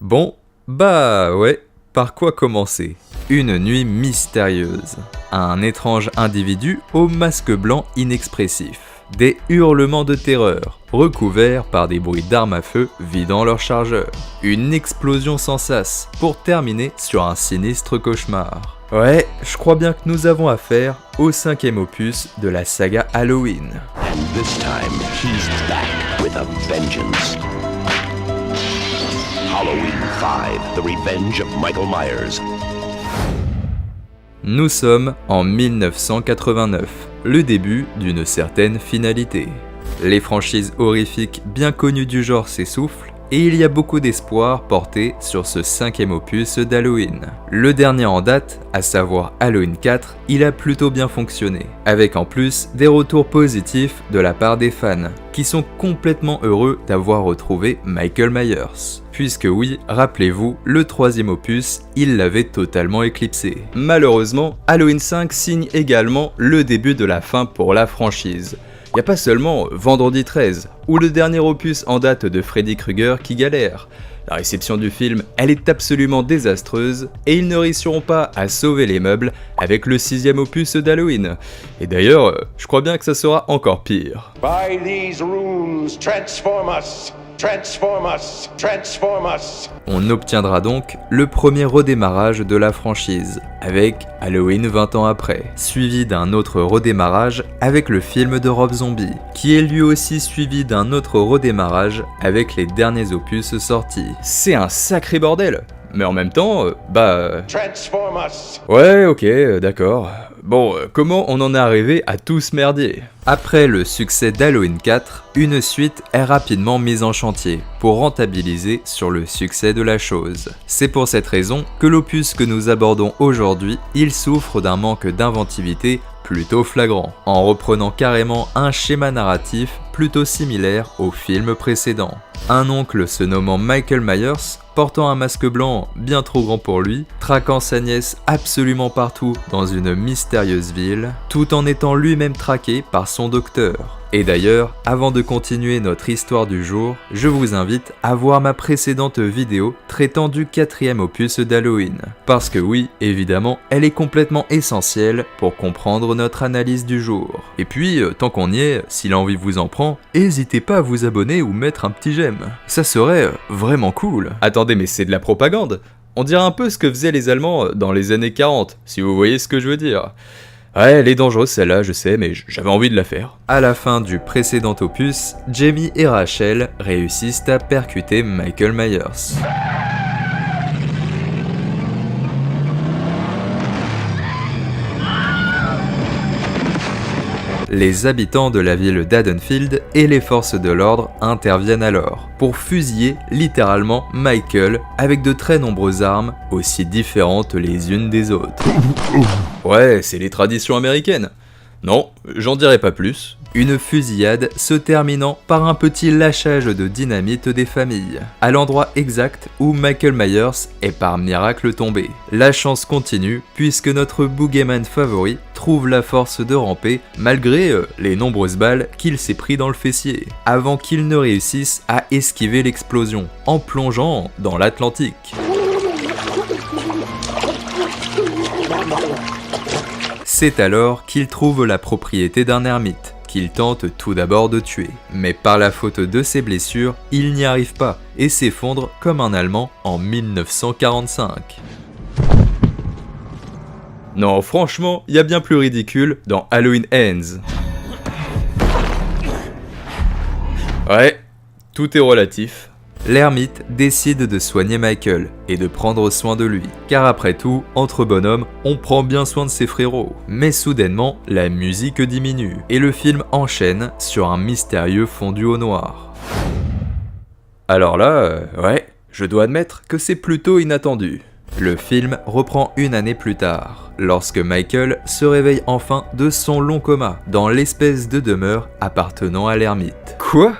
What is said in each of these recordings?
Bon, bah ouais, par quoi commencer? Une nuit mystérieuse. Un étrange individu au masque blanc inexpressif. Des hurlements de terreur, recouverts par des bruits d'armes à feu vidant leur chargeur. Une explosion sans sas, pour terminer sur un sinistre cauchemar. Ouais, je crois bien que nous avons affaire au 5e opus de la saga Halloween. And this time, he's back with a vengeance. Halloween 5, The Revenge of Michael Myers. Nous sommes en 1989, le début d'une certaine finalité. Les franchises horrifiques bien connues du genre s'essoufflent, et il y a beaucoup d'espoir porté sur ce 5e opus d'Halloween. Le dernier en date, à savoir Halloween 4, il a plutôt bien fonctionné, avec en plus des retours positifs de la part des fans, qui sont complètement heureux d'avoir retrouvé Michael Myers. Puisque oui, rappelez-vous, le 3e opus, il l'avait totalement éclipsé. Malheureusement, Halloween 5 signe également le début de la fin pour la franchise. Y a pas seulement Vendredi 13, ou le dernier opus en date de Freddy Krueger qui galère. La réception du film, elle est absolument désastreuse, et ils ne réussiront pas à sauver les meubles avec le 6e opus d'Halloween. Et d'ailleurs, je crois bien que ça sera encore pire. By these runes, transform us! Transform us! Transform us! On obtiendra donc le premier redémarrage de la franchise, avec Halloween 20 ans après, suivi d'un autre redémarrage avec le film de Rob Zombie, qui est lui aussi suivi d'un autre redémarrage avec les derniers opus sortis. C'est un sacré bordel! Mais en même temps, Transform us! Ouais, ok, d'accord. Bon, comment on en est arrivé à tout ce merdier? Après le succès d'Halloween 4, une suite est rapidement mise en chantier pour rentabiliser sur le succès de la chose. C'est pour cette raison que l'opus que nous abordons aujourd'hui, il souffre d'un manque d'inventivité plutôt flagrant, en reprenant carrément un schéma narratif plutôt similaire au film précédent. Un oncle se nommant Michael Myers, portant un masque blanc bien trop grand pour lui, traquant sa nièce absolument partout dans une mystérieuse ville, tout en étant lui-même traqué par son docteur. Et d'ailleurs, avant de continuer notre histoire du jour, je vous invite à voir ma précédente vidéo traitant du 4e opus d'Halloween. Parce que oui, évidemment, elle est complètement essentielle pour comprendre notre analyse du jour. Et puis, tant qu'on y est, si l'envie vous en prend, n'hésitez pas à vous abonner ou mettre un petit j'aime. Ça serait vraiment cool. Attendez, mais c'est de la propagande. On dirait un peu ce que faisaient les Allemands dans les années 40, si vous voyez ce que je veux dire. Ouais, elle est dangereuse celle-là, je sais, mais j'avais envie de la faire. À la fin du précédent opus, Jamie et Rachel réussissent à percuter Michael Myers. Les habitants de la ville d'Haddonfield et les forces de l'ordre interviennent alors pour fusiller littéralement Michael avec de très nombreuses armes aussi différentes les unes des autres. Ouais, c'est les traditions américaines. Non, j'en dirai pas plus. Une fusillade se terminant par un petit lâchage de dynamite des familles, à l'endroit exact où Michael Myers est par miracle tombé. La chance continue puisque notre boogeyman favori trouve la force de ramper malgré les nombreuses balles qu'il s'est pris dans le fessier, avant qu'il ne réussisse à esquiver l'explosion en plongeant dans l'Atlantique. C'est alors qu'il trouve la propriété d'un ermite, qu'il tente tout d'abord de tuer. Mais par la faute de ses blessures, il n'y arrive pas et s'effondre comme un Allemand en 1945. Non, franchement, il y a bien plus ridicule dans Halloween Ends. Ouais, tout est relatif. L'ermite décide de soigner Michael et de prendre soin de lui, car après tout, entre bonhommes, on prend bien soin de ses frérots. Mais soudainement, la musique diminue, et le film enchaîne sur un mystérieux fondu au noir. Alors là, ouais, je dois admettre que c'est plutôt inattendu. Le film reprend une année plus tard, lorsque Michael se réveille enfin de son long coma, dans l'espèce de demeure appartenant à l'ermite. Quoi?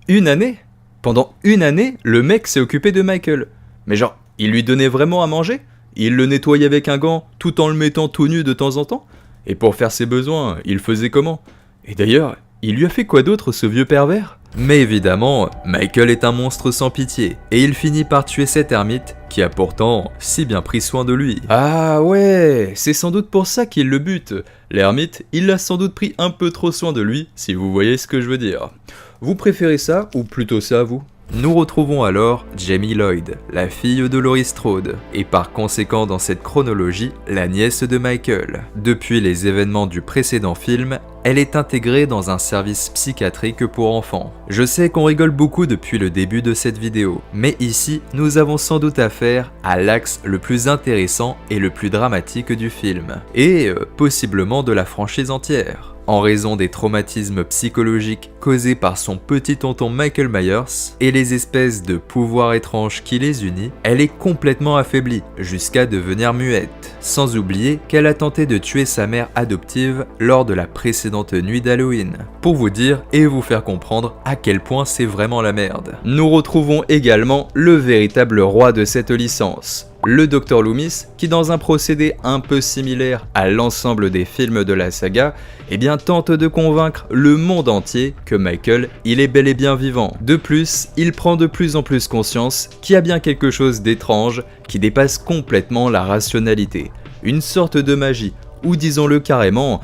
Une année? Pendant une année, le mec s'est occupé de Michael. Mais genre, il lui donnait vraiment à manger? Il le nettoyait avec un gant, tout en le mettant tout nu de temps en temps? Et pour faire ses besoins, il faisait comment? Et d'ailleurs, il lui a fait quoi d'autre ce vieux pervers? Mais évidemment, Michael est un monstre sans pitié, et il finit par tuer cet ermite qui a pourtant si bien pris soin de lui. Ah ouais, c'est sans doute pour ça qu'il le bute. L'ermite, il a sans doute pris un peu trop soin de lui, si vous voyez ce que je veux dire. Vous préférez ça, ou plutôt ça, vous? Nous retrouvons alors Jamie Lloyd, la fille de Laurie Strode, et par conséquent dans cette chronologie, la nièce de Michael. Depuis les événements du précédent film, elle est intégrée dans un service psychiatrique pour enfants. Je sais qu'on rigole beaucoup depuis le début de cette vidéo, mais ici, nous avons sans doute affaire à l'axe le plus intéressant et le plus dramatique du film, et possiblement de la franchise entière. En raison des traumatismes psychologiques causés par son petit tonton Michael Myers et les espèces de pouvoirs étranges qui les unissent, elle est complètement affaiblie jusqu'à devenir muette. Sans oublier qu'elle a tenté de tuer sa mère adoptive lors de la précédente nuit d'Halloween. Pour vous dire et vous faire comprendre à quel point c'est vraiment la merde. Nous retrouvons également le véritable roi de cette licence. Le Dr Loomis, qui dans un procédé un peu similaire à l'ensemble des films de la saga, tente de convaincre le monde entier que Michael, il est bel et bien vivant. De plus, il prend de plus en plus conscience qu'il y a bien quelque chose d'étrange qui dépasse complètement la rationalité. Une sorte de magie, ou disons-le carrément,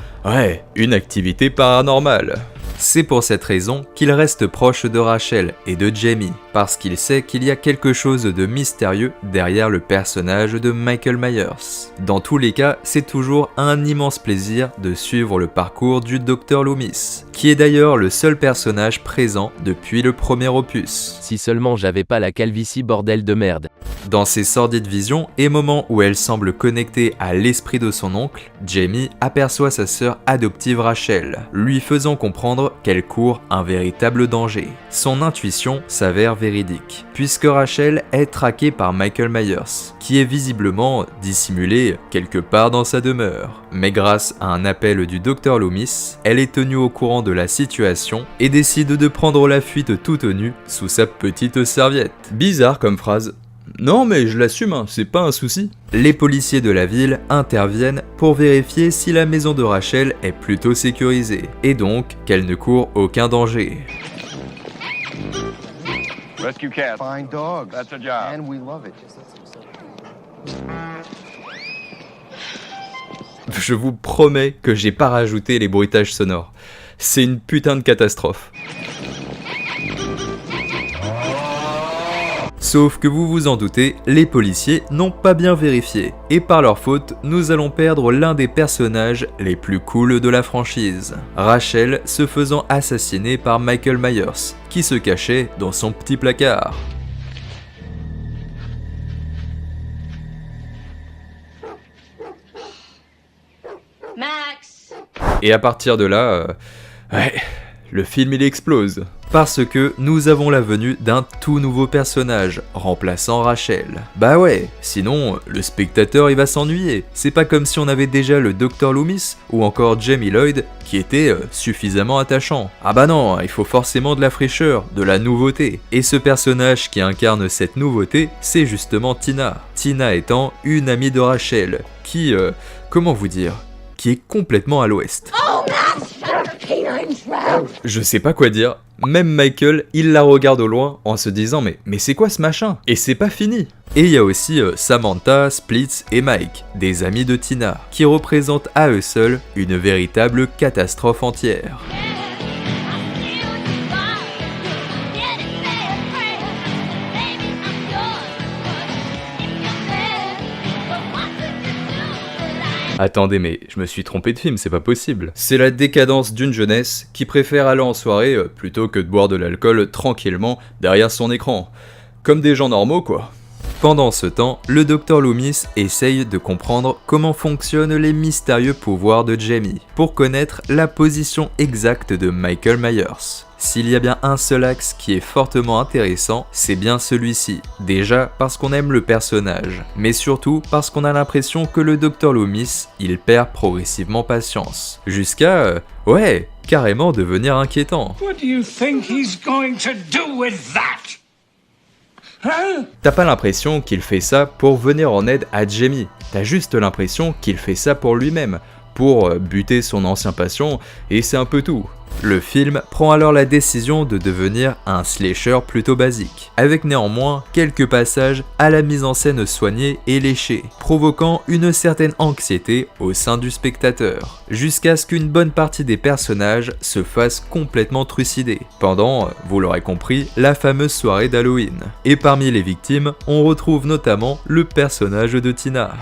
une activité paranormale. C'est pour cette raison qu'il reste proche de Rachel et de Jamie, parce qu'il sait qu'il y a quelque chose de mystérieux derrière le personnage de Michael Myers. Dans tous les cas, c'est toujours un immense plaisir de suivre le parcours du Dr Loomis, qui est d'ailleurs le seul personnage présent depuis le premier opus. Si seulement j'avais pas la calvitie, bordel de merde. Dans ses sordides visions et moments où elle semble connectée à l'esprit de son oncle, Jamie aperçoit sa sœur adoptive Rachel, lui faisant comprendre qu'elle court un véritable danger. Son intuition s'avère véridique, puisque Rachel est traquée par Michael Myers, qui est visiblement dissimulé quelque part dans sa demeure. Mais grâce à un appel du Dr Loomis, elle est tenue au courant de la situation et décide de prendre la fuite toute nue sous sa petite serviette. Bizarre comme phrase. Non mais je l'assume, c'est pas un souci. Les policiers de la ville interviennent pour vérifier si la maison de Rachel est plutôt sécurisée, et donc qu'elle ne court aucun danger. Rescue cats. Find dogs. That's a job. And we love it. Je vous promets que j'ai pas rajouté les bruitages sonores. C'est une putain de catastrophe. Sauf que vous vous en doutez, les policiers n'ont pas bien vérifié, et par leur faute, nous allons perdre l'un des personnages les plus cool de la franchise. Rachel se faisant assassiner par Michael Myers, qui se cachait dans son petit placard. Max! Et à partir de là, le film il explose. Parce que nous avons la venue d'un tout nouveau personnage, remplaçant Rachel. Bah ouais, sinon le spectateur il va s'ennuyer. C'est pas comme si on avait déjà le Dr Loomis ou encore Jamie Lloyd qui était suffisamment attachant. Ah bah non, il faut forcément de la fraîcheur, de la nouveauté. Et ce personnage qui incarne cette nouveauté, c'est justement Tina. Tina étant une amie de Rachel, qui, comment vous dire, qui est complètement à l'ouest. Oh, Max! Canine's round! Je sais pas quoi dire, même Michael, il la regarde au loin en se disant mais c'est quoi ce machin? Et c'est pas fini. Et il y a aussi Samantha, Splits et Mike, des amis de Tina, qui représentent à eux seuls une véritable catastrophe entière. Attendez, mais je me suis trompé de film, c'est pas possible. C'est la décadence d'une jeunesse qui préfère aller en soirée plutôt que de boire de l'alcool tranquillement derrière son écran. Comme des gens normaux, quoi. Pendant ce temps, le Dr Loomis essaye de comprendre comment fonctionnent les mystérieux pouvoirs de Jamie, pour connaître la position exacte de Michael Myers. S'il y a bien un seul axe qui est fortement intéressant, c'est bien celui-ci. Déjà parce qu'on aime le personnage, mais surtout parce qu'on a l'impression que le Dr Loomis, il perd progressivement patience. Jusqu'à, carrément devenir inquiétant. What do you think he's going to do with that? Huh? T'as pas l'impression qu'il fait ça pour venir en aide à Jamie, t'as juste l'impression qu'il fait ça pour lui-même, pour buter son ancien patient, et c'est un peu tout. Le film prend alors la décision de devenir un slasher plutôt basique, avec néanmoins quelques passages à la mise en scène soignée et léchée, provoquant une certaine anxiété au sein du spectateur, jusqu'à ce qu'une bonne partie des personnages se fassent complètement trucider, pendant, vous l'aurez compris, la fameuse soirée d'Halloween. Et parmi les victimes, on retrouve notamment le personnage de Tina.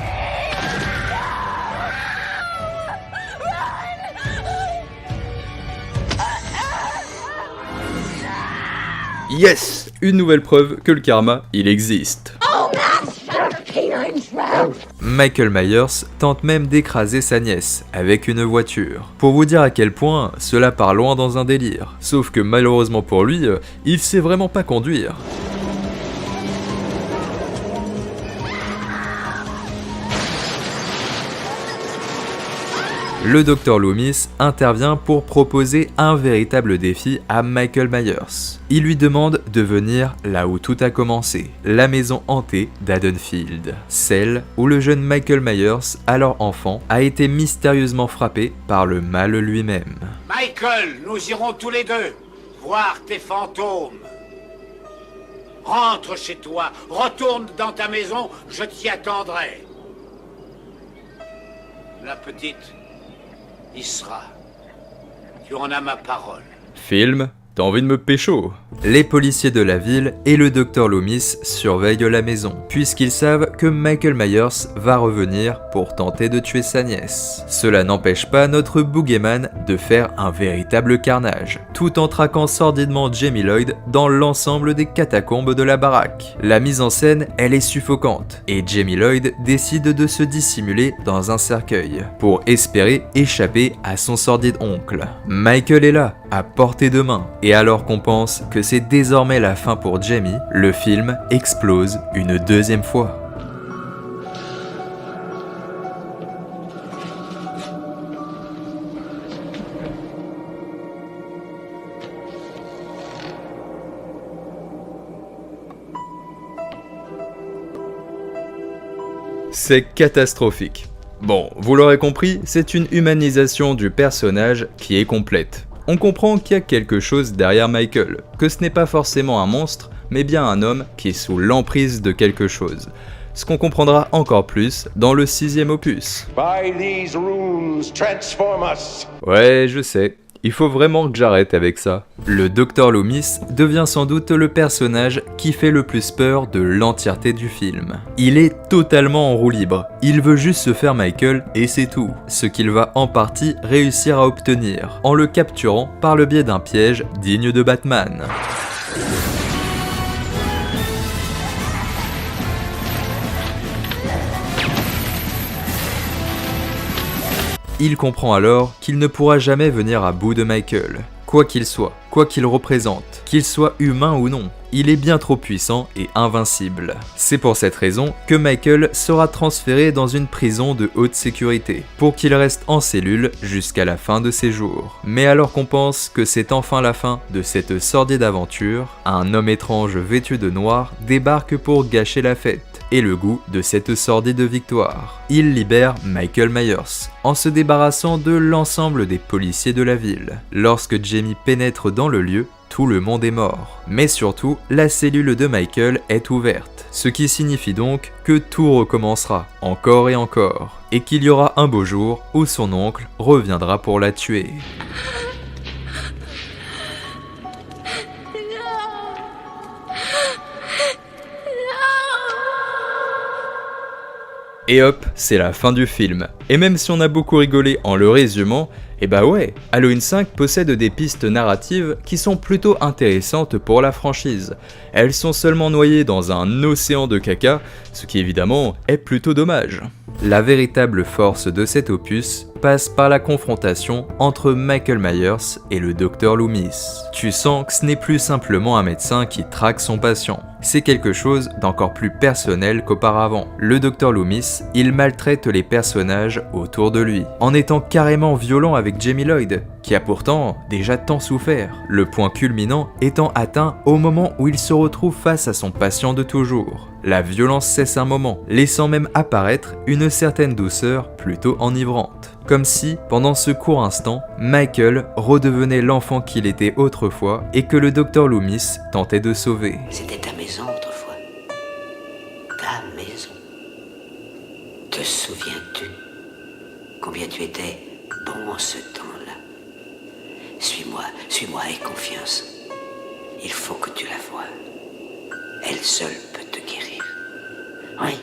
Yes! Une nouvelle preuve que le karma, il existe. Oh, Master Canine's Row. Michael Myers tente même d'écraser sa nièce avec une voiture. Pour vous dire à quel point cela part loin dans un délire. Sauf que malheureusement pour lui, il sait vraiment pas conduire. Le Dr Loomis intervient pour proposer un véritable défi à Michael Myers. Il lui demande de venir là où tout a commencé, la maison hantée d'Haddonfield, celle où le jeune Michael Myers, alors enfant, a été mystérieusement frappé par le mal lui-même. Michael, nous irons tous les deux voir tes fantômes. Rentre chez toi, retourne dans ta maison, je t'y attendrai. La petite y sera. Tu en as ma parole. Film, t'as envie de me pécho? Les policiers de la ville et le Dr Loomis surveillent la maison, puisqu'ils savent que Michael Myers va revenir pour tenter de tuer sa nièce. Cela n'empêche pas notre boogeyman de faire un véritable carnage, tout en traquant sordidement Jamie Lloyd dans l'ensemble des catacombes de la baraque. La mise en scène, elle est suffocante, et Jamie Lloyd décide de se dissimuler dans un cercueil, pour espérer échapper à son sordide oncle. Michael est là, à portée de main, et alors qu'on pense que c'est désormais la fin pour Jamie, le film explose une deuxième fois. C'est catastrophique. Bon, vous l'aurez compris, c'est une humanisation du personnage qui est complète. On comprend qu'il y a quelque chose derrière Michael, que ce n'est pas forcément un monstre, mais bien un homme qui est sous l'emprise de quelque chose. Ce qu'on comprendra encore plus dans le 6e opus. By these runes, transform us. Ouais, je sais. Il faut vraiment que j'arrête avec ça. Le Dr Loomis devient sans doute le personnage qui fait le plus peur de l'entièreté du film. Il est totalement en roue libre. Il veut juste se faire Michael et c'est tout. Ce qu'il va en partie réussir à obtenir, en le capturant par le biais d'un piège digne de Batman. Il comprend alors qu'il ne pourra jamais venir à bout de Michael. Quoi qu'il soit, quoi qu'il représente, qu'il soit humain ou non, il est bien trop puissant et invincible. C'est pour cette raison que Michael sera transféré dans une prison de haute sécurité, pour qu'il reste en cellule jusqu'à la fin de ses jours. Mais alors qu'on pense que c'est enfin la fin de cette sordide aventure, un homme étrange vêtu de noir débarque pour gâcher la fête et le goût de cette sordide victoire. Il libère Michael Myers, en se débarrassant de l'ensemble des policiers de la ville. Lorsque Jamie pénètre dans le lieu, tout le monde est mort. Mais surtout, la cellule de Michael est ouverte, ce qui signifie donc que tout recommencera, encore et encore, et qu'il y aura un beau jour où son oncle reviendra pour la tuer. Et hop, c'est la fin du film. Et même si on a beaucoup rigolé en le résumant, et bah ouais, Halloween 5 possède des pistes narratives qui sont plutôt intéressantes pour la franchise. Elles sont seulement noyées dans un océan de caca, ce qui évidemment est plutôt dommage. La véritable force de cet opus passe par la confrontation entre Michael Myers et le Dr Loomis. Tu sens que ce n'est plus simplement un médecin qui traque son patient. C'est quelque chose d'encore plus personnel qu'auparavant. Le Dr Loomis, il maltraite les personnages autour de lui, en étant carrément violent avec Jamie Lloyd, qui a pourtant déjà tant souffert. Le point culminant étant atteint au moment où il se retrouve face à son patient de toujours. La violence cesse un moment, laissant même apparaître une certaine douceur plutôt enivrante. comme si, pendant ce court instant, Michael redevenait l'enfant qu'il était autrefois et que le Dr Loomis tentait de sauver. C'était ta maison autrefois. Ta maison. Te souviens-tu combien tu étais bon en ce temps-là? Suis-moi, aie confiance. Il faut que tu la voies. Elle seule peut te guérir. Oui,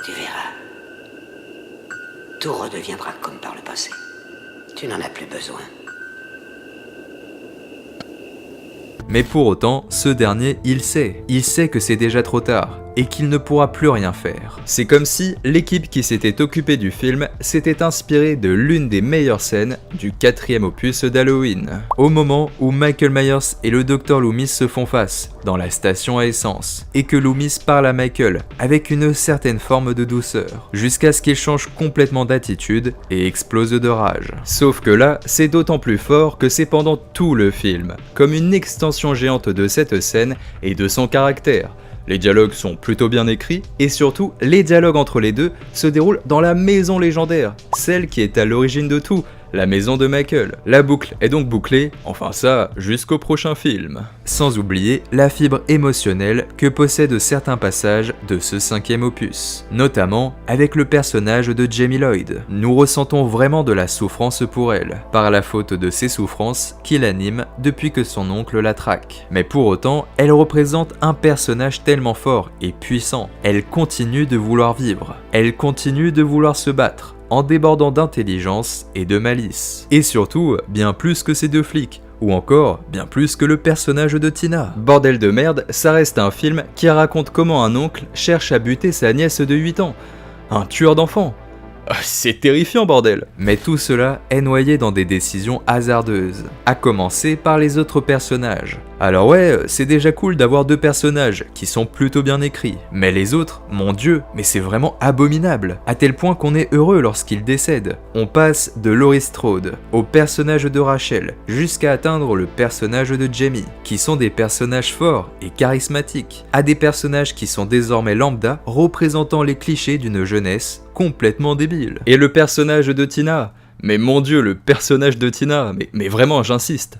tu verras. Tout redeviendra comme par le passé. Tu n'en as plus besoin. Mais pour autant, ce dernier, il sait que c'est déjà trop tard, et qu'il ne pourra plus rien faire. C'est comme si l'équipe qui s'était occupée du film s'était inspirée de l'une des meilleures scènes du 4e opus d'Halloween, au moment où Michael Myers et le Dr Loomis se font face, dans la station à essence, et que Loomis parle à Michael avec une certaine forme de douceur, jusqu'à ce qu'il change complètement d'attitude et explose de rage. Sauf que là, c'est d'autant plus fort que c'est pendant tout le film, comme une extension géante de cette scène et de son caractère. Les dialogues sont plutôt bien écrits, et surtout, les dialogues entre les deux se déroulent dans la maison légendaire, celle qui est à l'origine de tout, la maison de Michael. La boucle est donc bouclée, enfin ça, jusqu'au prochain film. Sans oublier la fibre émotionnelle que possèdent certains passages de ce 5e opus, notamment avec le personnage de Jamie Lloyd. Nous ressentons vraiment de la souffrance pour elle, par la faute de ses souffrances qui l'animent depuis que son oncle la traque. Mais pour autant, elle représente un personnage tellement fort et puissant. Elle continue de vouloir vivre, elle continue de vouloir se battre, en débordant d'intelligence et de malice. Et surtout, bien plus que ces deux flics, ou encore bien plus que le personnage de Tina. Bordel de merde, ça reste un film qui raconte comment un oncle cherche à buter sa nièce de 8 ans. Un tueur d'enfants. C'est terrifiant, bordel. Mais tout cela est noyé dans des décisions hasardeuses, à commencer par les autres personnages. Alors ouais, c'est déjà cool d'avoir deux personnages qui sont plutôt bien écrits, mais les autres, mon dieu, mais c'est vraiment abominable, à tel point qu'on est heureux lorsqu'ils décèdent. On passe de Laurie Strode au personnage de Rachel, jusqu'à atteindre le personnage de Jamie, qui sont des personnages forts et charismatiques, à des personnages qui sont désormais lambda, représentant les clichés d'une jeunesse complètement débile. Et le personnage de Tina, mais mon dieu, le personnage de Tina, mais vraiment, j'insiste.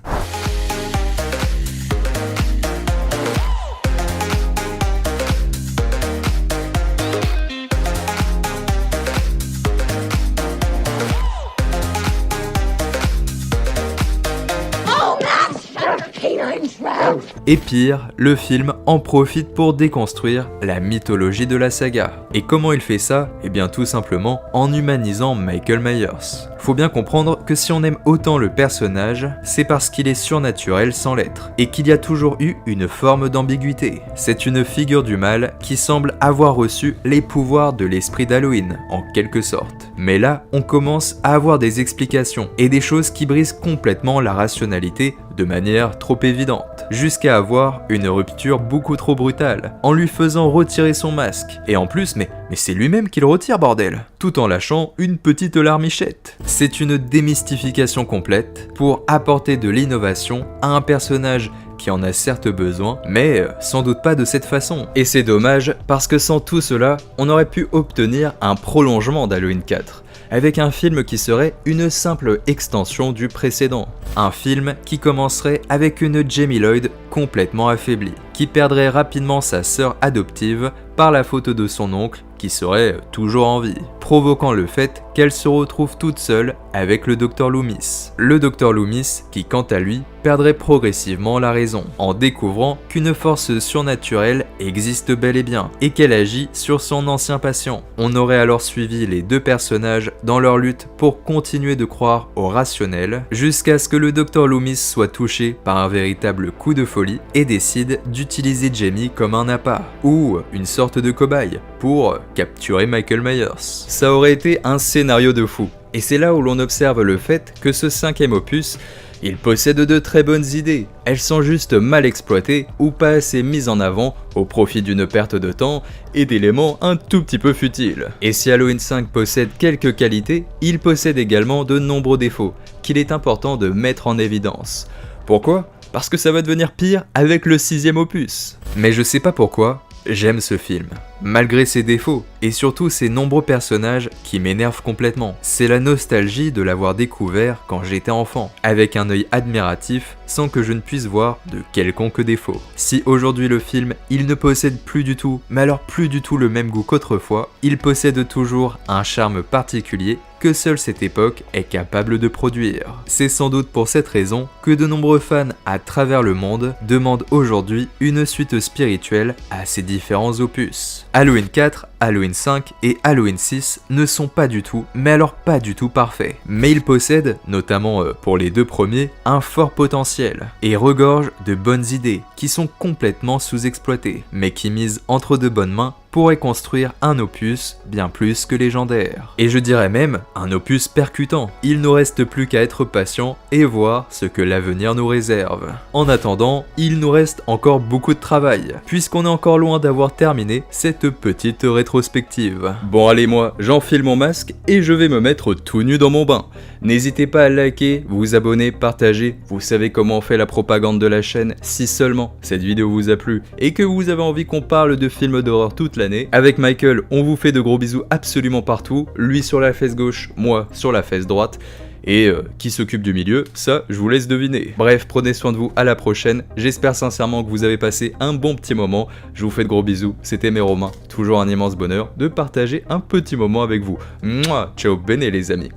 Et pire, le film en profite pour déconstruire la mythologie de la saga. Et comment il fait ça? Eh bien tout simplement en humanisant Michael Myers. Faut bien comprendre que si on aime autant le personnage, c'est parce qu'il est surnaturel sans l'être, et qu'il y a toujours eu une forme d'ambiguïté. C'est une figure du mal qui semble avoir reçu les pouvoirs de l'esprit d'Halloween, en quelque sorte. Mais là, on commence à avoir des explications, et des choses qui brisent complètement la rationalité de manière trop évidente, jusqu'à avoir une rupture beaucoup trop brutale, en lui faisant retirer son masque. Et en plus, mais c'est lui-même qui le retire, bordel, tout en lâchant une petite larmichette. C'est une démystification complète pour apporter de l'innovation à un personnage qui en a certes besoin, mais sans doute pas de cette façon. Et c'est dommage, parce que sans tout cela, on aurait pu obtenir un prolongement d'Halloween 4, avec un film qui serait une simple extension du précédent. Un film qui commencerait avec une Jamie Lloyd complètement affaiblie, qui perdrait rapidement sa sœur adoptive par la faute de son oncle qui serait toujours en vie, provoquant le fait qu'elle se retrouve toute seule avec le Dr Loomis. Le Dr Loomis qui, quant à lui, perdrait progressivement la raison, en découvrant qu'une force surnaturelle existe bel et bien, et qu'elle agit sur son ancien patient. On aurait alors suivi les deux personnages dans leur lutte pour continuer de croire au rationnel, jusqu'à ce que le Dr Loomis soit touché par un véritable coup de folie et décide d'utiliser Jamie comme un appât, ou une sorte de cobaye, pour capturer Michael Myers. Ça aurait été un scénario de fou. Et c'est là où l'on observe le fait que ce 5e opus, il possède de très bonnes idées. Elles sont juste mal exploitées ou pas assez mises en avant au profit d'une perte de temps et d'éléments un tout petit peu futiles. Et si Halloween 5 possède quelques qualités, il possède également de nombreux défauts qu'il est important de mettre en évidence. Pourquoi? Parce que ça va devenir pire avec le 6e opus. Mais je sais pas pourquoi, j'aime ce film. malgré ses défauts, et surtout ses nombreux personnages qui m'énervent complètement. C'est la nostalgie de l'avoir découvert quand j'étais enfant, avec un œil admiratif, sans que je ne puisse voir de quelconque défaut. Si aujourd'hui le film, il ne possède plus du tout, mais alors plus du tout le même goût qu'autrefois, il possède toujours un charme particulier que seule cette époque est capable de produire. C'est sans doute pour cette raison que de nombreux fans à travers le monde demandent aujourd'hui une suite spirituelle à ces différents opus. Halloween 4, Halloween 5 et Halloween 6 ne sont pas du tout, mais alors pas du tout parfaits. Mais ils possèdent, notamment pour les deux premiers, un fort potentiel et regorgent de bonnes idées qui sont complètement sous-exploitées, mais qui misent entre de bonnes mains pourrait construire un opus bien plus que légendaire. Et je dirais même un opus percutant. Il nous reste plus qu'à être patient et voir ce que l'avenir nous réserve. En attendant, il nous reste encore beaucoup de travail, puisqu'on est encore loin d'avoir terminé cette petite rétrospective. Bon allez, moi, j'enfile mon masque et je vais me mettre tout nu dans mon bain. N'hésitez pas à liker, vous abonner, partager, vous savez comment on fait la propagande de la chaîne. Si seulement cette vidéo vous a plu et que vous avez envie qu'on parle de films d'horreur toute l'année, avec Michael, on vous fait de gros bisous absolument partout, lui sur la fesse gauche, moi sur la fesse droite, et qui s'occupe du milieu, ça je vous laisse deviner. Bref, prenez soin de vous, à la prochaine, j'espère sincèrement que vous avez passé un bon petit moment, je vous fais de gros bisous, c'était mes Romains, toujours un immense bonheur de partager un petit moment avec vous. Mouah, ciao bene les amis.